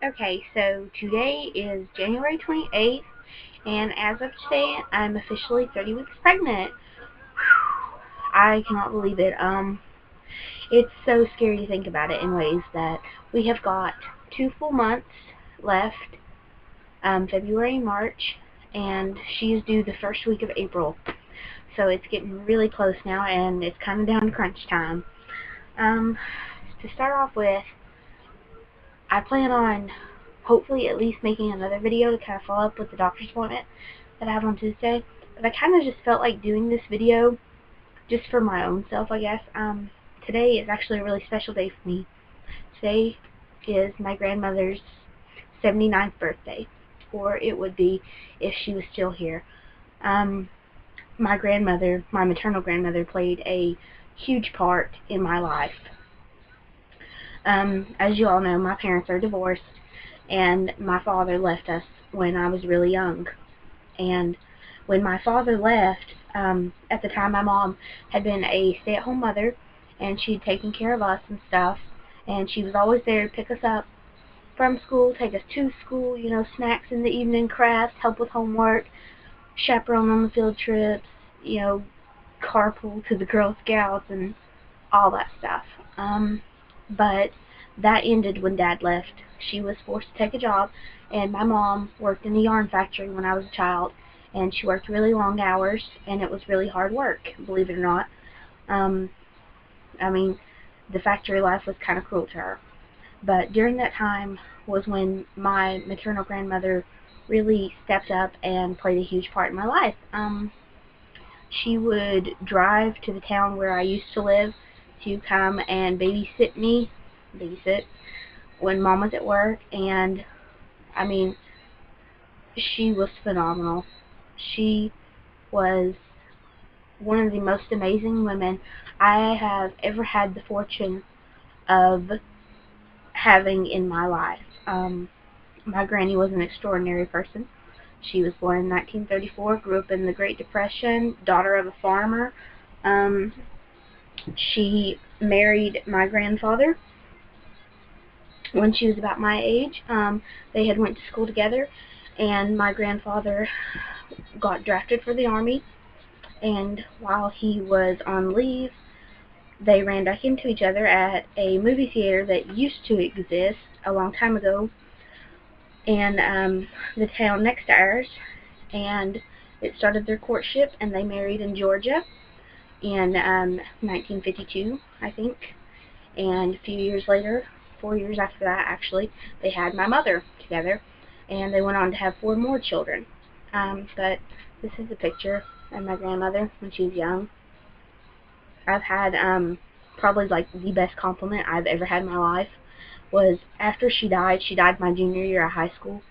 Okay, so today is January 28th, and as of today, I'm officially 30 weeks pregnant. I cannot believe it. It's so scary to think about it in ways that we have got 2 full months left, February and March, and she is due the first week of April. So it's getting really close now, and it's kind of down to crunch time. To start off with, I plan on hopefully at least making another video to kind of follow up with the doctor's appointment that I have on Tuesday. But I kind of just felt like doing this video just for my own self, I guess. Today is actually a really special day for me. Today is my grandmother's 79th birthday, or it would be if she was still here. My grandmother, my maternal grandmother, played a huge part in my life. As you all know, my parents are divorced, and my father left us when I was really young. And when my father left, at the time my mom had been a stay-at-home mother, and she'd taken care of us and stuff, and she was always there to pick us up from school, take us to school, snacks in the evening, crafts, help with homework, chaperone on the field trips, carpool to the Girl Scouts, and all that stuff. But that ended when Dad left. She was forced to take a job, and my mom worked in the yarn factory when I was a child, and she worked really long hours, and it was really hard work, believe it or not. The factory life was kind of cruel to her. But during that time was when my maternal grandmother really stepped up and played a huge part in my life. She would drive to the town where I used to live to come and babysit when Mom was at work, and she was phenomenal. She was one of the most amazing women I have ever had the fortune of having in my life. My granny was an extraordinary person. She was born in 1934, grew up in the Great Depression, daughter of a farmer. She married my grandfather when she was about my age. They had went to school together, and my grandfather got drafted for the Army, and while he was on leave, they ran back into each other at a movie theater that used to exist a long time ago in the town next to ours, and it started their courtship, and they married in Georgia in 1952, I think. And a few years later, 4 years after that actually, they had my mother together, and they went on to have 4 more children. But this is a picture of my grandmother when she was young. I've had probably like the best compliment I've ever had in my life was after she died my junior year of high school.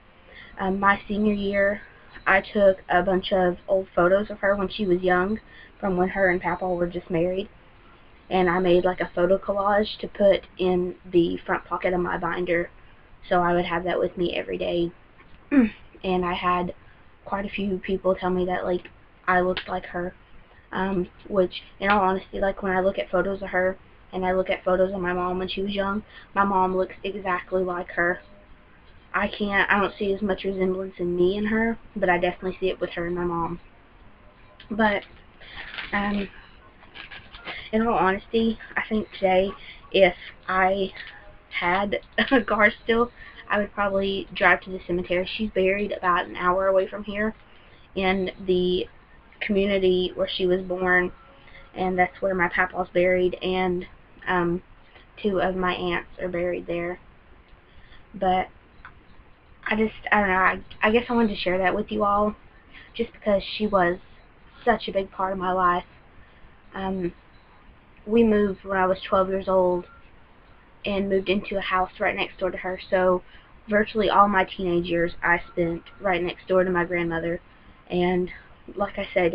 My senior year, I took a bunch of old photos of her when she was young, from when her and Papa were just married, and I made like a photo collage to put in the front pocket of my binder, so I would have that with me every day. And I had quite a few people tell me that like I looked like her, which in all honesty, like when I look at photos of her and I look at photos of my mom when she was young, my mom looks exactly like her. I don't see as much resemblance in me and her, but I definitely see it with her and my mom. But in all honesty, I think today, if I had a car still, I would probably drive to the cemetery. She's buried about an hour away from here in the community where she was born, and that's where my papa's buried, and 2 of my aunts are buried there. But I don't know, I guess I wanted to share that with you all, just because she was such a big part of my life. We moved when I was 12 years old, and moved into a house right next door to her, so virtually all my teenage years I spent right next door to my grandmother. And like I said,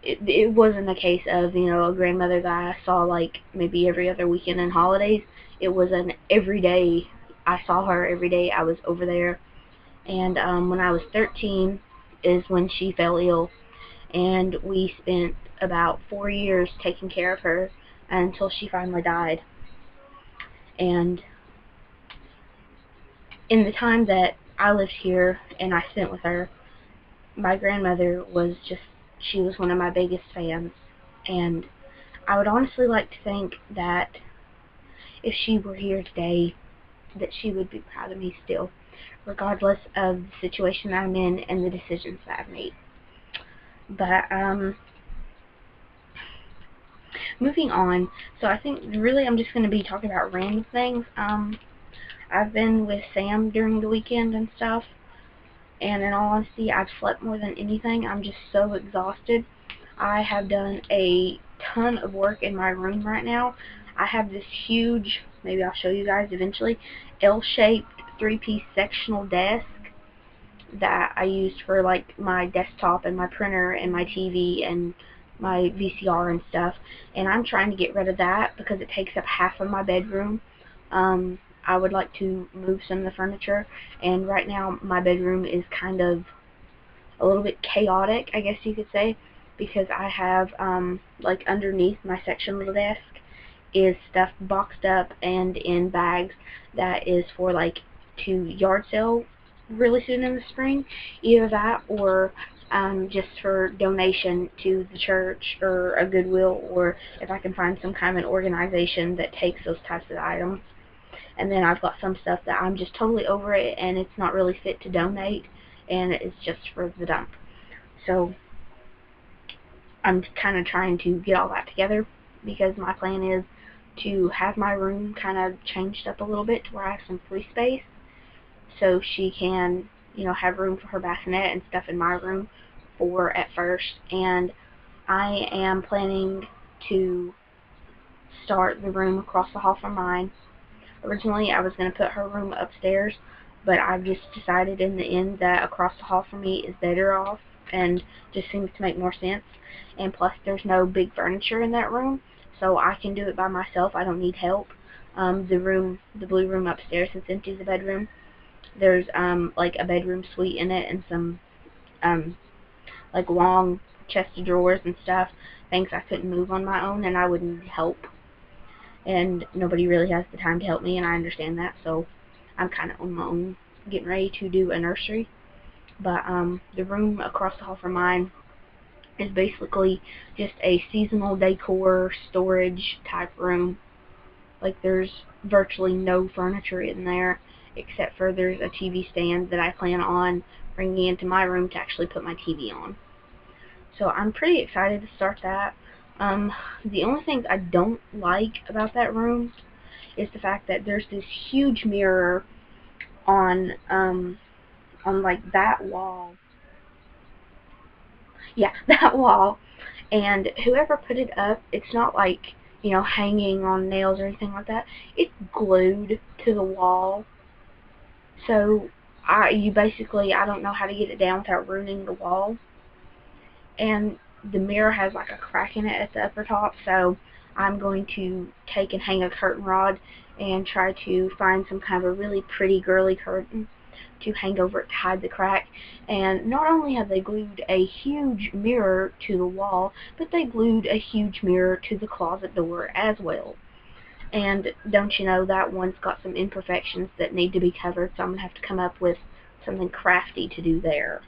it wasn't a case of, a grandmother that I saw like maybe every other weekend and holidays. It was an everyday, I saw her every day, I was over there. And when I was 13 is when she fell ill, and we spent about 4 years taking care of her until she finally died. And in the time that I lived here and I spent with her, my grandmother was just, she was one of my biggest fans. And I would honestly like to think that if she were here today, that she would be proud of me still, regardless of the situation that I'm in and the decisions that I've made. But, moving on, so I think really I'm just going to be talking about random things. I've been with Sam during the weekend and stuff, and in all honesty, I've slept more than anything. I'm just so exhausted. I have done a ton of work in my room right now. I have this huge, maybe I'll show you guys eventually, L-shaped 3-piece sectional desk that I used for like my desktop and my printer and my TV and my VCR and stuff, and I'm trying to get rid of that because it takes up half of my bedroom. I would like to move some of the furniture, and right now my bedroom is kind of a little bit chaotic, I guess you could say, because I have like underneath my section of the desk is stuff boxed up and in bags that is for like to yard sale really soon in the spring, either that or just for donation to the church or a Goodwill, or if I can find some kind of an organization that takes those types of items. And then I've got some stuff that I'm just totally over it and it's not really fit to donate and it's just for the dump. So I'm kind of trying to get all that together because my plan is to have my room kind of changed up a little bit to where I have some free space so she can, you know, have room for her bassinet and stuff in my room for at first. And I am planning to start the room across the hall from mine. Originally I was going to put her room upstairs, but I've just decided in the end that across the hall from me is better off and just seems to make more sense. And plus there's no big furniture in that room, so I can do it by myself. I don't need help. The blue room upstairs that's empty, the bedroom, there's like a bedroom suite in it and some like long chest of drawers and stuff, things I couldn't move on my own and I would need help. And nobody really has the time to help me, and I understand that, so I'm kind of on my own getting ready to do a nursery. But the room across the hall from mine is basically just a seasonal decor storage type room. Like there's virtually no furniture in there except for there's a TV stand that I plan on bringing into my room to actually put my TV on. So I'm pretty excited to start that. The only things I don't like about that room is the fact that there's this huge mirror on like that wall. Yeah, that wall. And whoever put it up, it's not like, you know, hanging on nails or anything like that. It's glued to the wall. So you basically, I don't know how to get it down without ruining the wall. And the mirror has like a crack in it at the upper top, so I'm going to take and hang a curtain rod and try to find some kind of a really pretty girly curtain to hang over it to hide the crack. And not only have they glued a huge mirror to the wall, but they glued a huge mirror to the closet door as well. And don't you know, that one's got some imperfections that need to be covered, so I'm going to have to come up with something crafty to do there.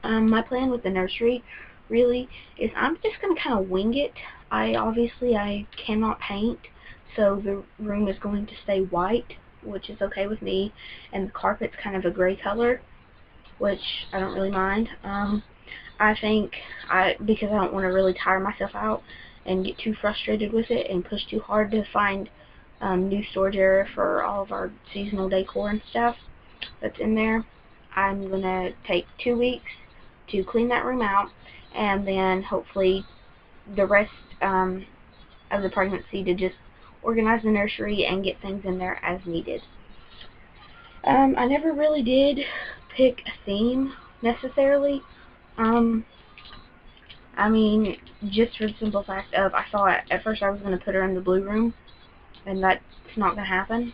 My plan with the nursery really is I'm just going to kind of wing it. I cannot paint, so the room is going to stay white, which is okay with me, and the carpet's kind of a gray color, which I don't really mind. I think because I don't want to really tire myself out and get too frustrated with it and push too hard to find new storage area for all of our seasonal decor and stuff that's in there, I'm going to take 2 weeks to clean that room out, and then hopefully the rest of the pregnancy to just organize the nursery and get things in there as needed. I never really did pick a theme necessarily. I mean, just for the simple fact of I thought at first I was going to put her in the blue room, and that's not going to happen.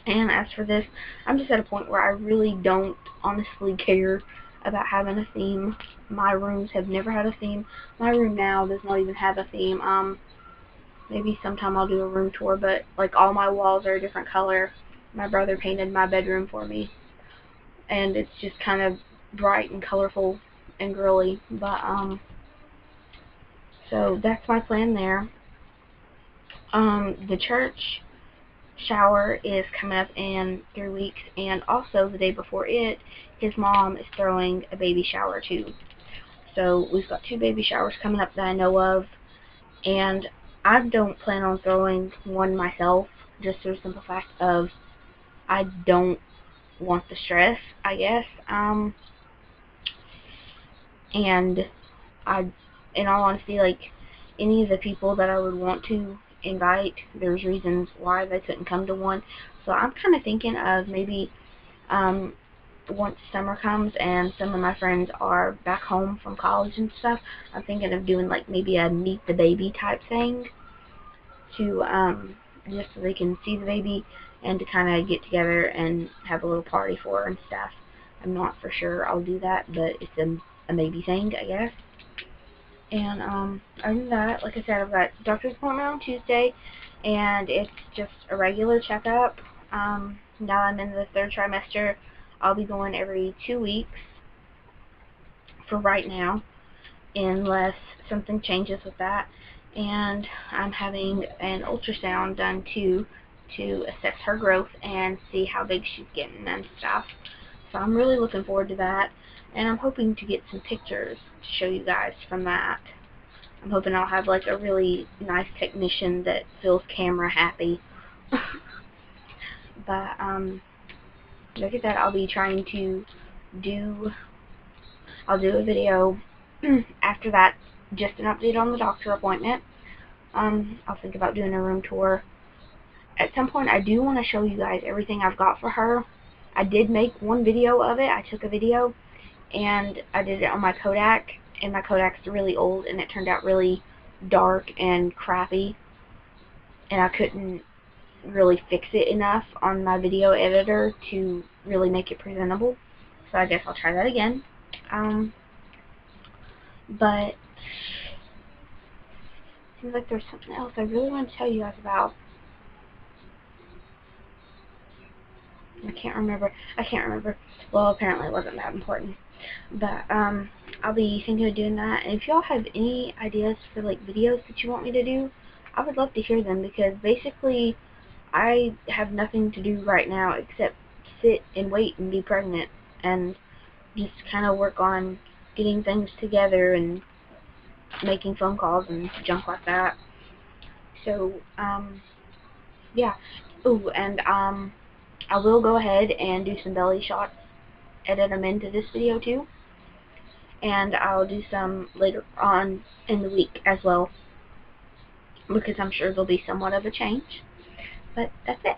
And as for this, I'm just at a point where I really don't honestly care about having a theme. My rooms have never had a theme. My room now does not even have a theme. Maybe sometime I'll do a room tour, but like all my walls are a different color. My brother painted my bedroom for me, and it's just kind of bright and colorful and girly. But so that's my plan there. The church shower is coming up in 3 weeks, and also the day before it, his mom is throwing a baby shower too. So we've got 2 baby showers coming up that I know of, and I don't plan on throwing one myself, just for the simple fact of I don't want the stress, I guess. And in all honesty, like, any of the people that I would want to invite, there's reasons why they couldn't come to one. So I'm kind of thinking of maybe once summer comes and some of my friends are back home from college and stuff, I'm thinking of doing like maybe a meet the baby type thing to just so they can see the baby and to kind of get together and have a little party for her and stuff. I'm not for sure I'll do that, but it's a maybe thing, I guess. And other than that, like I said, I've got doctor's appointment on Tuesday, and it's just a regular checkup. Now I'm in the 3rd trimester, I'll be going every 2 weeks for right now, unless something changes with that. And I'm having an ultrasound done too, to assess her growth and see how big she's getting and stuff. So I'm really looking forward to that, and I'm hoping to get some pictures to show you guys from that. I'm hoping I'll have like a really nice technician that feels camera happy. But like I said, I'll be trying to I'll do a video after that, just an update on the doctor appointment. I'll think about doing a room tour. At some point, I do want to show you guys everything I've got for her. I did make one video of it. I took a video, and I did it on my Kodak, and my Kodak's really old, and it turned out really dark and crappy, and I couldn't really fix it enough on my video editor to really make it presentable. So I guess I'll try that again. But seems like there's something else I really want to tell you guys about. I can't remember. Well, apparently it wasn't that important. But I'll be thinking of doing that. And if y'all have any ideas for like videos that you want me to do, I would love to hear them, because basically I have nothing to do right now except sit and wait and be pregnant and just kind of work on getting things together and making phone calls and junk like that. So yeah. Ooh, and I will go ahead and do some belly shots, edit them into this video too, and I'll do some later on in the week as well, because I'm sure there'll be somewhat of a change. But that's it.